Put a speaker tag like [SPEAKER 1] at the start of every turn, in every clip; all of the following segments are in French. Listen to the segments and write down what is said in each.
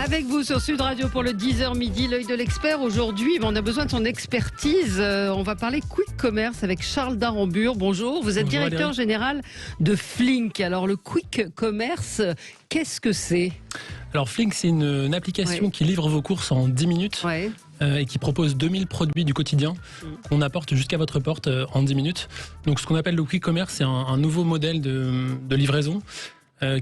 [SPEAKER 1] Avec vous sur Sud Radio pour le 10h midi, l'œil de l'expert. Aujourd'hui, on a besoin de son expertise. On va parler quick commerce avec Charles Darambure. Bonjour, vous êtes directeur général de Flink. Alors le quick commerce, qu'est-ce que c'est ?
[SPEAKER 2] Alors Flink, c'est une application qui livre vos courses en 10 minutes et qui propose 2000 produits du quotidien qu'on apporte jusqu'à votre porte en 10 minutes. Donc ce qu'on appelle le quick commerce, c'est un nouveau modèle de livraison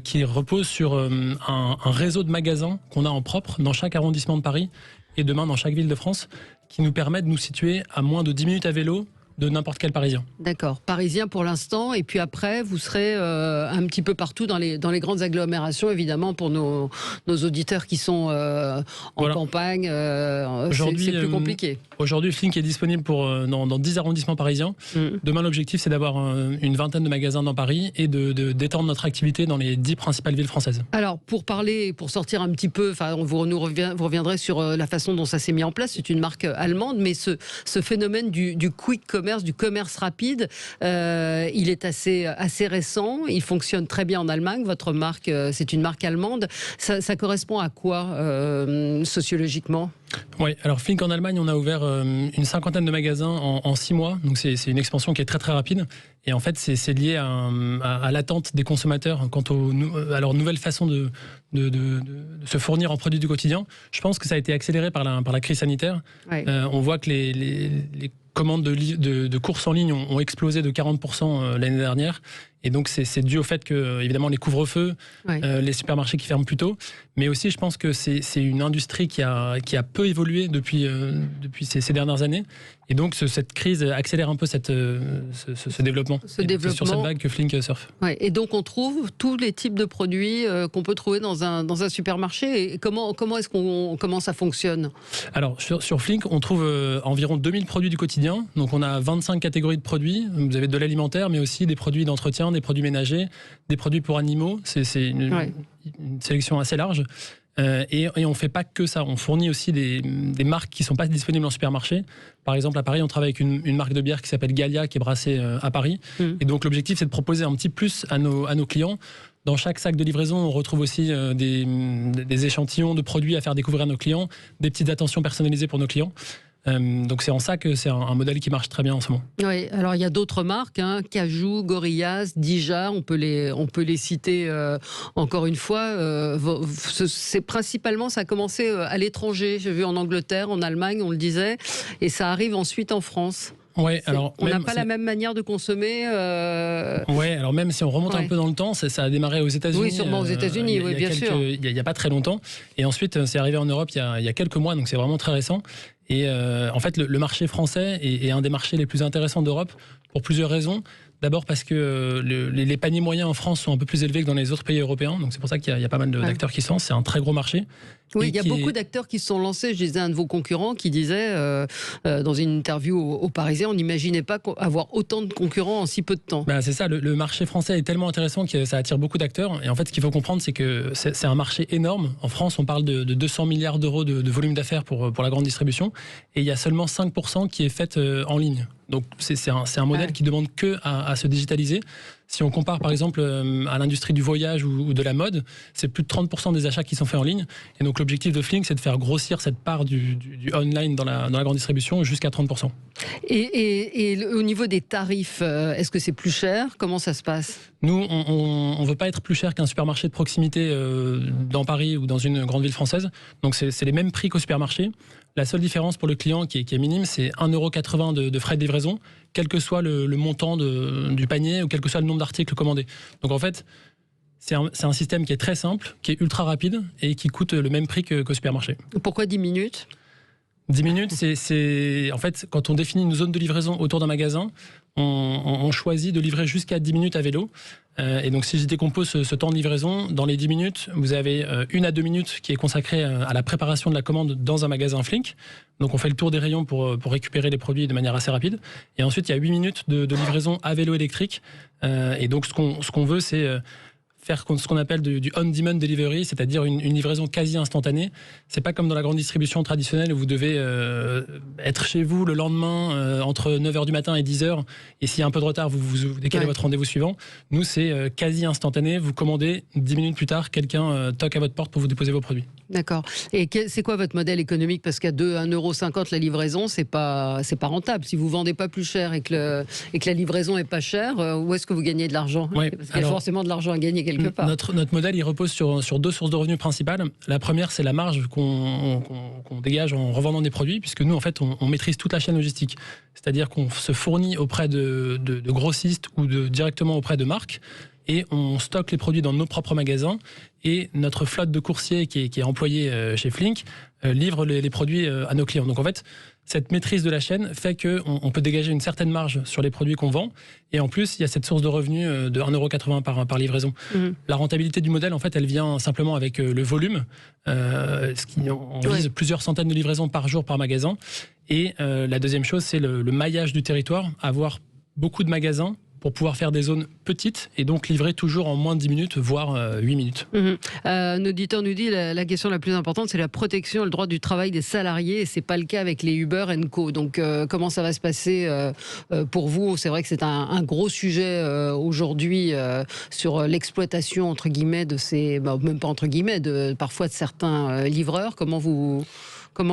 [SPEAKER 2] qui repose sur un réseau de magasins qu'on a en propre dans chaque arrondissement de Paris et demain dans chaque ville de France, qui nous permet de nous situer à moins de 10 minutes à vélo de n'importe quel Parisien. D'accord,
[SPEAKER 1] Parisien pour l'instant, et puis après vous serez un petit peu partout dans les grandes agglomérations, évidemment pour nos auditeurs qui sont en campagne, c'est plus compliqué.
[SPEAKER 2] Aujourd'hui, Flink est disponible dans 10 arrondissements parisiens. Demain, l'objectif c'est d'avoir une vingtaine de magasins dans Paris et d'étendre notre activité dans les 10 principales villes françaises.
[SPEAKER 1] Alors pour sortir un petit peu, vous reviendrez sur la façon dont ça s'est mis en place, c'est une marque allemande, mais ce phénomène du quick commerce, du commerce rapide, il est assez récent, il fonctionne très bien en Allemagne. Votre marque, c'est une marque allemande. Ça correspond à quoi sociologiquement ?
[SPEAKER 2] Oui, alors Flink en Allemagne, on a ouvert une cinquantaine de magasins en 6 mois, donc c'est une expansion qui est très très rapide. Et en fait, c'est lié à l'attente des consommateurs quant à leur nouvelle façon de se fournir en produits du quotidien. Je pense que ça a été accéléré par la crise sanitaire. On voit que les commandes de courses en ligne ont explosé de 40% l'année dernière. Et donc, c'est dû au fait que, évidemment, les couvre-feux, les supermarchés qui ferment plus tôt, mais aussi, je pense que c'est une industrie qui a peu évolué depuis ces dernières années. Et donc, cette crise accélère un peu ce développement. C'est sur cette vague que Flink surfe.
[SPEAKER 1] Et donc, on trouve tous les types de produits qu'on peut trouver dans un supermarché. Et comment ça fonctionne ?
[SPEAKER 2] Alors, sur Flink, on trouve environ 2000 produits du quotidien. Donc, on a 25 catégories de produits. Vous avez de l'alimentaire, mais aussi des produits d'entretien, des produits ménagers, des produits pour animaux. C'est une sélection assez large. Et on ne fait pas que ça. On fournit aussi des marques qui ne sont pas disponibles en supermarché. Par exemple, à Paris, on travaille avec une marque de bière qui s'appelle Gallia, qui est brassée à Paris. Et donc, l'objectif, c'est de proposer un petit plus à nos clients. Dans chaque sac de livraison, on retrouve aussi des échantillons de produits à faire découvrir à nos clients, des petites attentions personnalisées pour nos clients. Donc c'est en ça que c'est un modèle qui marche très bien en ce moment.
[SPEAKER 1] Oui, alors il y a d'autres marques, Cajou, Gorillaz, Dija, on peut les citer encore une fois. C'est principalement, ça a commencé à l'étranger. J'ai vu en Angleterre, en Allemagne, on le disait, et ça arrive ensuite en France.
[SPEAKER 2] Ouais, alors
[SPEAKER 1] on n'a pas la même manière de consommer.
[SPEAKER 2] Ouais, alors même si on remonte un peu dans le temps, ça a démarré aux États-Unis.
[SPEAKER 1] Oui, sûrement aux États-Unis, oui, bien sûr.
[SPEAKER 2] Il n'y a pas très longtemps. Et ensuite, c'est arrivé en Europe il y a quelques mois, donc c'est vraiment très récent. Et en fait, le marché français est un des marchés les plus intéressants d'Europe pour plusieurs raisons. D'abord parce que les paniers moyens en France sont un peu plus élevés que dans les autres pays européens. Donc c'est pour ça qu'il y a pas mal d'acteurs qui se lancent. C'est un très gros marché.
[SPEAKER 1] Oui, il y a beaucoup d'acteurs qui se sont lancés. Je disais un de vos concurrents qui disait dans une interview au Parisien, on n'imaginait pas avoir autant de concurrents en si peu de temps.
[SPEAKER 2] C'est ça, le marché français est tellement intéressant que ça attire beaucoup d'acteurs. Et en fait, ce qu'il faut comprendre, c'est que c'est un marché énorme. En France, on parle de 200 milliards d'euros de volume d'affaires pour la grande distribution. Et il y a seulement 5% qui est fait en ligne. Donc c'est un modèle qui demande que à se digitaliser. Si on compare par exemple à l'industrie du voyage ou de la mode, c'est plus de 30% des achats qui sont faits en ligne. Et donc l'objectif de Flink, c'est de faire grossir cette part du online dans la grande distribution jusqu'à 30%.
[SPEAKER 1] Et au niveau des tarifs, est-ce que c'est plus cher ? Comment ça se passe ?
[SPEAKER 2] Nous, on ne veut pas être plus cher qu'un supermarché de proximité dans Paris ou dans une grande ville française. Donc c'est les mêmes prix qu'au supermarché. La seule différence pour le client qui est minime, c'est 1,80 € de frais de livraison, quel que soit le montant du panier ou quel que soit le nombre d'articles commandés. Donc en fait, c'est un système qui est très simple, qui est ultra rapide et qui coûte le même prix qu'au supermarché.
[SPEAKER 1] Pourquoi 10 minutes ?
[SPEAKER 2] 10 minutes, c'est en fait, quand on définit une zone de livraison autour d'un magasin, on choisit de livrer jusqu'à 10 minutes à vélo. Et donc, si je décompose ce temps de livraison, dans les 10 minutes, vous avez 1 à 2 minutes qui est consacrée à la préparation de la commande dans un magasin Flink. Donc, on fait le tour des rayons pour récupérer les produits de manière assez rapide. Et ensuite, il y a 8 minutes de livraison à vélo électrique. Et donc, ce qu'on veut, c'est faire ce qu'on appelle du on-demand delivery, c'est-à-dire une livraison quasi instantanée. C'est pas comme dans la grande distribution traditionnelle où vous devez être chez vous le lendemain entre 9h du matin et 10h, et s'il y a un peu de retard, vous décalez votre rendez-vous suivant. Nous, c'est quasi instantané. Vous commandez, 10 minutes plus tard, quelqu'un toque à votre porte pour vous déposer vos produits.
[SPEAKER 1] D'accord. Et c'est quoi votre modèle économique? Parce qu'à 1,50 € la livraison, c'est pas rentable. Si vous vendez pas plus cher et que la livraison est pas chère, où est-ce que vous gagnez de l'argent? Parce qu'il y a forcément de l'argent à gagner quelque part.
[SPEAKER 2] Notre modèle, il repose sur deux sources de revenus principales. La première, c'est la marge qu'on dégage en revendant des produits, puisque nous, en fait, on maîtrise toute la chaîne logistique. C'est-à-dire qu'on se fournit auprès de grossistes ou directement auprès de marques, et on stocke les produits dans nos propres magasins, et notre flotte de coursiers qui est employée chez Flink livre les produits à nos clients. Donc en fait, cette maîtrise de la chaîne fait qu'on peut dégager une certaine marge sur les produits qu'on vend, et en plus il y a cette source de revenus de 1,80 € par livraison. La rentabilité du modèle, en fait, elle vient simplement avec le volume, on vise plusieurs centaines de livraisons par jour par magasin, et la deuxième chose, c'est le maillage du territoire, avoir beaucoup de magasins pour pouvoir faire des zones petites et donc livrer toujours en moins de 10 minutes, voire 8 minutes.
[SPEAKER 1] Un auditeur nous dit la question la plus importante, c'est la protection et le droit du travail des salariés, et c'est pas le cas avec les Uber & Co. Donc comment ça va se passer pour vous? C'est vrai que c'est un gros sujet aujourd'hui sur l'exploitation entre guillemets de ces, même pas entre guillemets, parfois de certains livreurs. Comment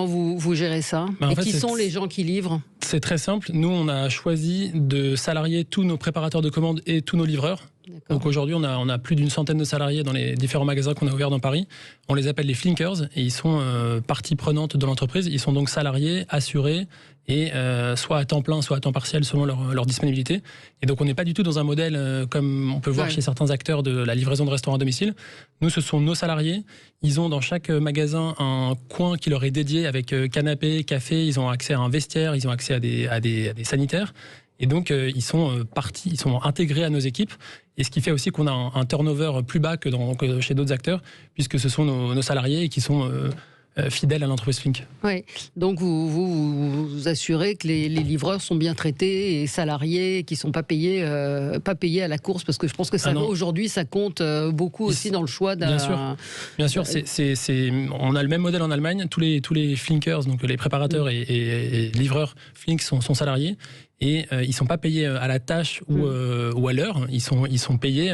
[SPEAKER 1] vous gérez ça? Et qui sont les gens qui livrent?
[SPEAKER 2] C'est très simple. Nous, on a choisi de salarier tous nos préparateurs de commandes et tous nos livreurs. Donc aujourd'hui, on a plus d'une centaine de salariés dans les différents magasins qu'on a ouverts dans Paris. On les appelle les Flinkers, et ils sont partie prenante de l'entreprise. Ils sont donc salariés, assurés, et soit à temps plein, soit à temps partiel selon leur disponibilité. Et donc on n'est pas du tout dans un modèle comme on peut voir chez certains acteurs de la livraison de restaurants à domicile. Nous, ce sont nos salariés. Ils ont dans chaque magasin un coin qui leur est dédié avec canapé, café. Ils ont accès à un vestiaire, ils ont accès à des sanitaires. Et donc, ils sont intégrés à nos équipes. Et ce qui fait aussi qu'on a un turnover plus bas que chez d'autres acteurs, puisque ce sont nos salariés qui sont fidèles à l'entreprise Flink.
[SPEAKER 1] Oui, donc vous assurez que les livreurs sont bien traités et salariés, qui ne sont pas payés à la course, parce que je pense que ça, aujourd'hui, ça compte beaucoup aussi dans le choix d'un...
[SPEAKER 2] Bien sûr, on a le même modèle en Allemagne. Tous les Flinkers, donc les préparateurs et livreurs Flink sont salariés. Et ils ne sont pas payés à la tâche ou à l'heure, ils sont payés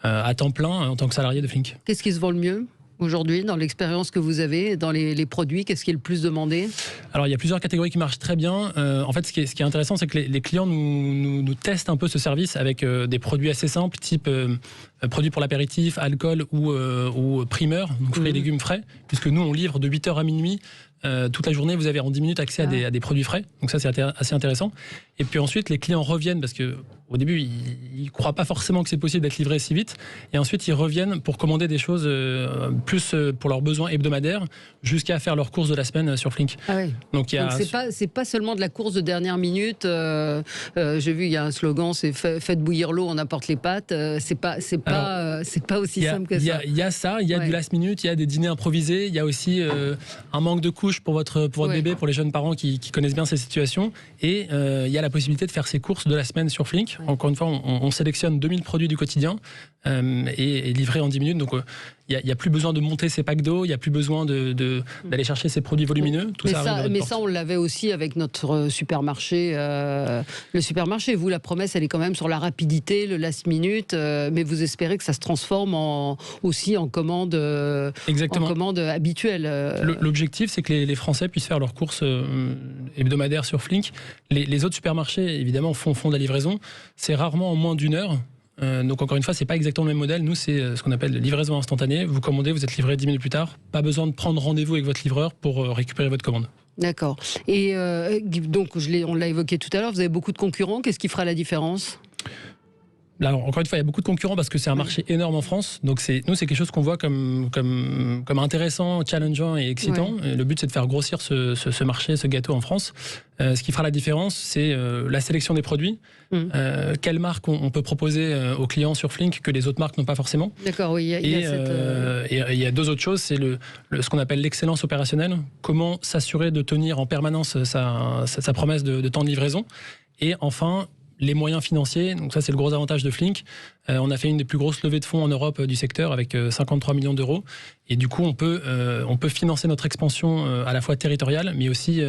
[SPEAKER 2] à temps plein en tant que salariés de Flink.
[SPEAKER 1] Qu'est-ce qui se vend le mieux aujourd'hui, dans l'expérience que vous avez, dans les produits? Qu'est-ce qui est le plus demandé? Alors,
[SPEAKER 2] il y a plusieurs catégories qui marchent très bien. En fait, ce qui est intéressant, c'est que les clients nous testent un peu ce service avec des produits assez simples, type produits pour l'apéritif, alcool ou primeur, donc fruits et légumes frais, puisque nous, on livre de 8h à minuit. Toute la journée, vous avez en 10 minutes accès à des produits frais. Donc ça, c'est assez intéressant. Et puis ensuite, les clients reviennent parce qu'au début, ils ne croient pas forcément que c'est possible d'être livré si vite. Et ensuite, ils reviennent pour commander des choses plus pour leurs besoins hebdomadaires, jusqu'à faire leurs courses de la semaine sur Flink.
[SPEAKER 1] Ah oui. Donc c'est pas seulement de la course de dernière minute. J'ai vu, il y a un slogan, c'est faites bouillir l'eau, on apporte les pâtes. C'est pas aussi simple que ça.
[SPEAKER 2] Il y a ça, il y a du last minute, il y a des dîners improvisés, il y a aussi un manque de couches pour votre bébé, pour les jeunes parents qui connaissent bien ces situations. Et il y a la possibilité de faire ses courses de la semaine sur Flink. Encore une fois, on sélectionne 2000 produits du quotidien et livré en 10 minutes. Donc il n'y a plus besoin de monter ses packs d'eau, il n'y a plus besoin d'aller chercher ses produits volumineux.
[SPEAKER 1] Mais ça, on l'avait aussi avec notre supermarché. Le supermarché, vous, la promesse, elle est quand même sur la rapidité, le last minute, mais vous espérez que ça se transforme aussi en commande, habituelle.
[SPEAKER 2] L'objectif, c'est que les Français puissent faire leurs courses hebdomadaires sur Flink. Les autres supermarchés, évidemment, font de la livraison. C'est rarement en moins d'une heure. Donc encore une fois, c'est pas exactement le même modèle. Nous, c'est ce qu'on appelle livraison instantanée. Vous commandez, vous êtes livré 10 minutes plus tard. Pas besoin de prendre rendez-vous avec votre livreur pour récupérer votre commande.
[SPEAKER 1] D'accord. Et donc, on l'a évoqué tout à l'heure, vous avez beaucoup de concurrents. Qu'est-ce qui fera la différence ?
[SPEAKER 2] Alors, encore une fois, il y a beaucoup de concurrents parce que c'est un marché énorme en France. Donc, nous, c'est quelque chose qu'on voit comme intéressant, challengeant et excitant. Et le but, c'est de faire grossir ce marché, ce gâteau en France. Ce qui fera la différence, c'est la sélection des produits. Quelle marque on peut proposer aux clients sur Flink que les autres marques n'ont pas forcément.
[SPEAKER 1] D'accord, oui.
[SPEAKER 2] Et il y a deux autres choses. C'est ce qu'on appelle l'excellence opérationnelle. Comment s'assurer de tenir en permanence sa promesse de temps de livraison. Et enfin, les moyens financiers. Donc ça, c'est le gros avantage de Flink. On a fait une des plus grosses levées de fonds en Europe du secteur avec 53 millions d'euros. Et du coup, on peut financer notre expansion à la fois territoriale, mais aussi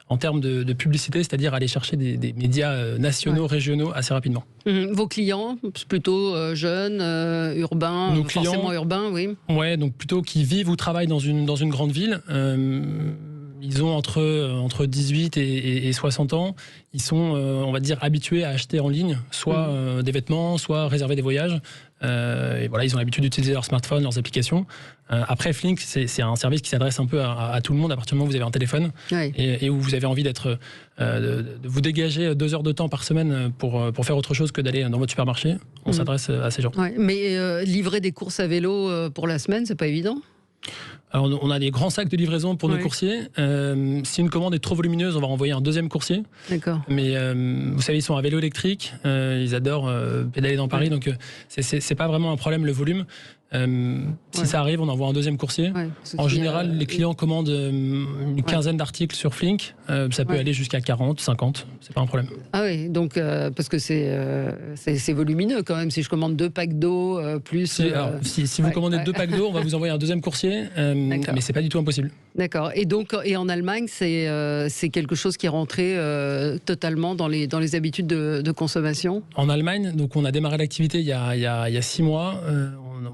[SPEAKER 2] en termes de publicité, c'est-à-dire aller chercher des médias nationaux, régionaux assez rapidement.
[SPEAKER 1] Vos clients, plutôt jeunes, urbains,
[SPEAKER 2] nos clients,
[SPEAKER 1] forcément urbains, oui.
[SPEAKER 2] Ouais, donc plutôt qui vivent ou travaillent dans une grande ville. Ils ont entre 18 et 60 ans. Ils sont, on va dire, habitués à acheter en ligne, soit des vêtements, soit réserver des voyages. Et voilà, ils ont l'habitude d'utiliser leur smartphone, leurs applications. Après, Flink, c'est un service qui s'adresse un peu à tout le monde à partir du moment où vous avez un téléphone et où vous avez envie de vous dégager 2 heures de temps par semaine pour faire autre chose que d'aller dans votre supermarché. On s'adresse à ces gens.
[SPEAKER 1] Ouais, mais livrer des courses à vélo pour la semaine, c'est pas évident?
[SPEAKER 2] Alors, on a des grands sacs de livraison pour nos coursiers. Si une commande est trop volumineuse, on va renvoyer un deuxième coursier.
[SPEAKER 1] D'accord.
[SPEAKER 2] Mais vous savez, ils sont à vélo électrique. Ils adorent pédaler dans Paris. Donc, c'est pas vraiment un problème, le volume. Si ça arrive, on envoie un deuxième coursier. En général, les clients commandent une quinzaine d'articles sur Flink. Ça peut aller jusqu'à 40, 50. C'est pas un problème.
[SPEAKER 1] Ah oui, donc parce que c'est volumineux quand même. Si je commande 2 packs d'eau plus.
[SPEAKER 2] Si vous commandez 2 packs d'eau, on va vous envoyer un deuxième coursier. Mais c'est pas du tout impossible.
[SPEAKER 1] D'accord. Et donc, en Allemagne, c'est quelque chose qui est rentré totalement dans les habitudes de consommation.
[SPEAKER 2] En Allemagne, donc on a démarré l'activité il y a 6 mois.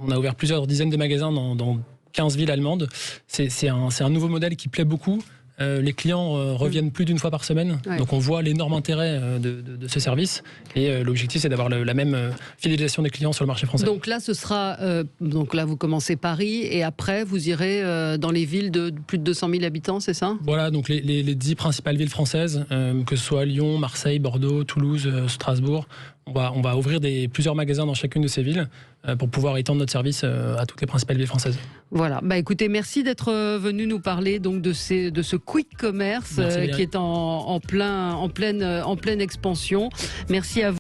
[SPEAKER 2] On a ouvert plusieurs dizaines de magasins dans 15 villes allemandes. C'est un nouveau modèle qui plaît beaucoup. Les clients reviennent plus d'une fois par semaine, donc on voit l'énorme intérêt de ce service. Et l'objectif, c'est d'avoir la même fidélisation des clients sur le marché français.
[SPEAKER 1] Donc là, donc là, vous commencez Paris et après, vous irez dans les villes de plus de 200 000 habitants, c'est ça?
[SPEAKER 2] Voilà, donc les 10 principales villes françaises, que ce soit Lyon, Marseille, Bordeaux, Toulouse, Strasbourg. On va ouvrir plusieurs magasins dans chacune de ces villes pour pouvoir étendre notre service à toutes les principales villes françaises.
[SPEAKER 1] Voilà. Bah écoutez, merci d'être venu nous parler donc de ce quick commerce qui est en pleine expansion. Merci à vous.